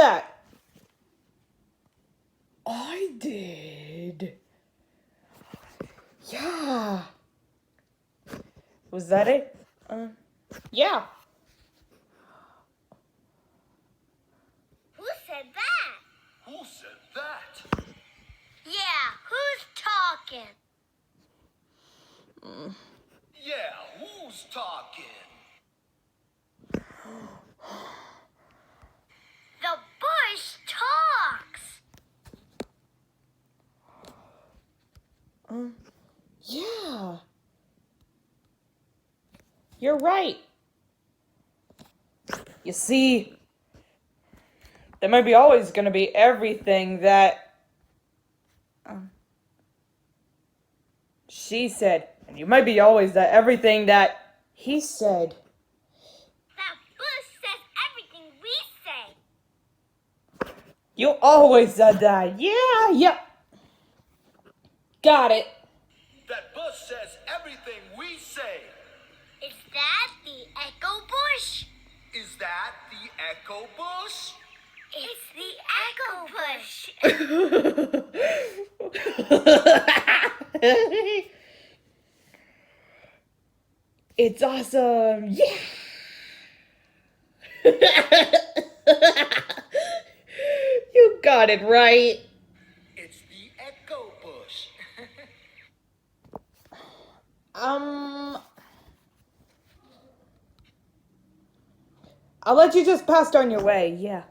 that? I did. Yeah. Was that it? Yeah. Who said that? Who said that? Yeah, who's talking? Yeah, who's talking? The bush talks. Yeah. You're right. You see, there might be always going to be everything that she said, and you might be always that everything that he said. That bush says everything we say. You always said that. Yeah. Got it. That bush says everything we say. Is that the echo bush? Is that the echo bush? It's the echo bush. It's awesome. Yeah. You got it right. It's the echo bush. I'll let you just pass on your way. Yeah.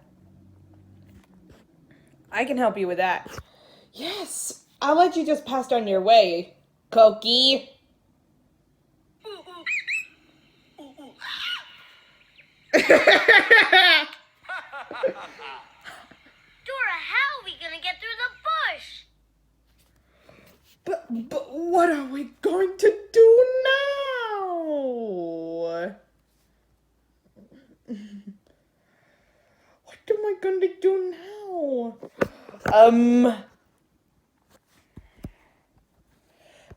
I can help you with that. Yes. I'll let you just pass on your way, Cokie. Dora, how are we gonna get through the bush? But what are we going to do now? What am I going to do now?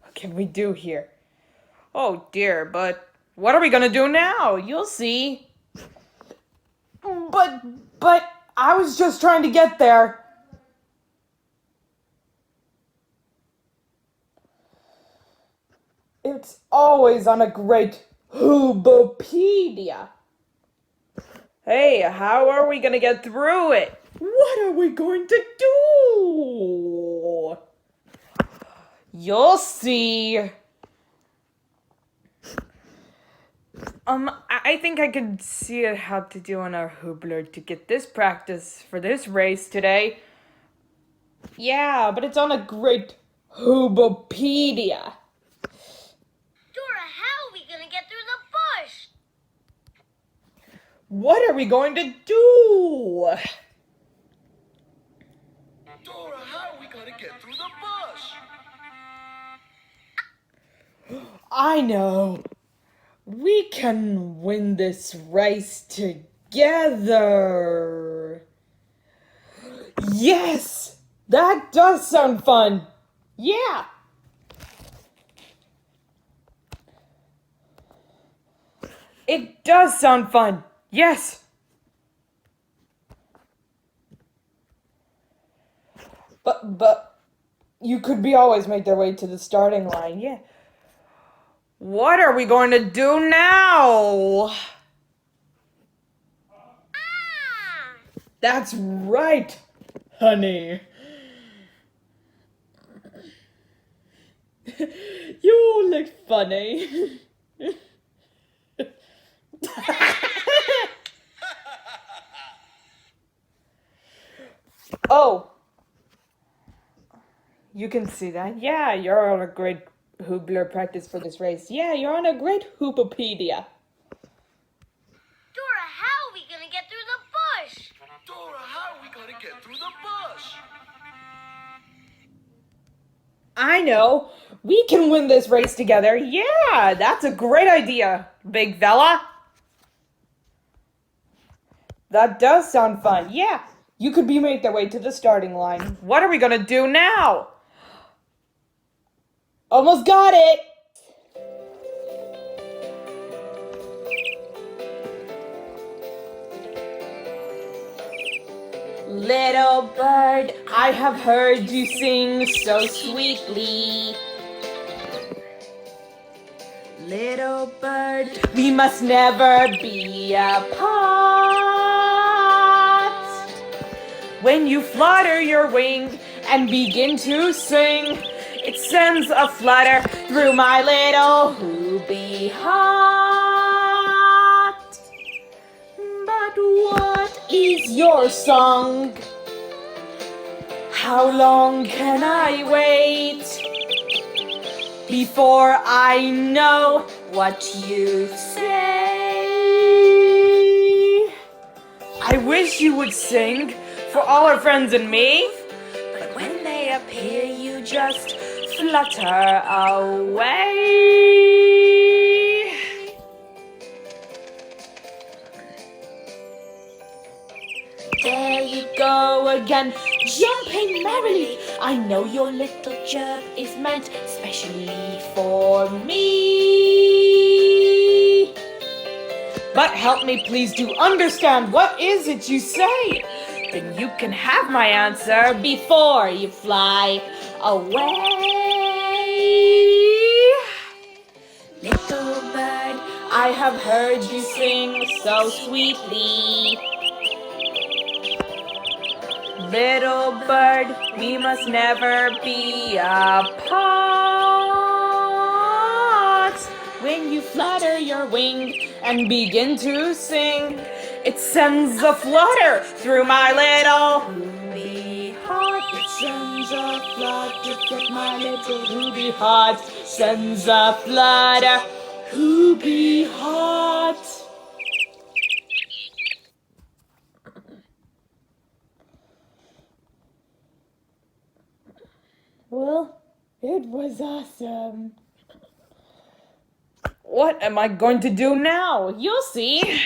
What can we do here? Oh dear, but what are we going to do now? You'll see. But I was just trying to get there. It's always on a great Hubopedia. Hey, how are we gonna get through it? What are we going to do? You'll see. I think I could see how to do on our Hoobler to get this practice for this race today. Yeah, but it's on a great Hubopedia. Dora, how are we gonna get through the bush? What are we going to do? Dora, how are we gonna get through the bush? I know. We can win this race together. Yes! That does sound fun. Yeah. It does sound fun. Yes. But you could be always make their way to the starting line. Yeah. What are we going to do now? That's right, honey. You look funny. Oh. You can see that. Yeah, you're on a great Hoobler practice for this race. Yeah, you're on a great Hoopopedia. Dora, how are we gonna get through the bush? Dora, how are we gonna get through the bush? I know. We can win this race together. Yeah, that's a great idea, big fella. That does sound fun. Yeah, you could be make their way to the starting line. What are we gonna do now? Almost got it. Little bird, I have heard you sing so sweetly. Little bird, we must never be apart. When you flutter your wing and begin to sing, it sends a flutter through my little hoopy heart. But what is your song? How long can I wait before I know what you say? I wish you would sing for all our friends and me, but when they appear, you just flutter away. There you go again, jumping merrily. I know your little chirp is meant specially for me. But help me please to understand, what is it you say? Then you can have my answer before you fly away. Little bird, I have heard you sing so sweetly. Little bird, we must never be apart. When you flutter your wing and begin to sing, it sends a flutter through my little hoopy heart. It sends a flutter through my little hoopy heart. Sends a flutter, hoopy heart. Well, it was awesome. What am I going to do now? You'll see.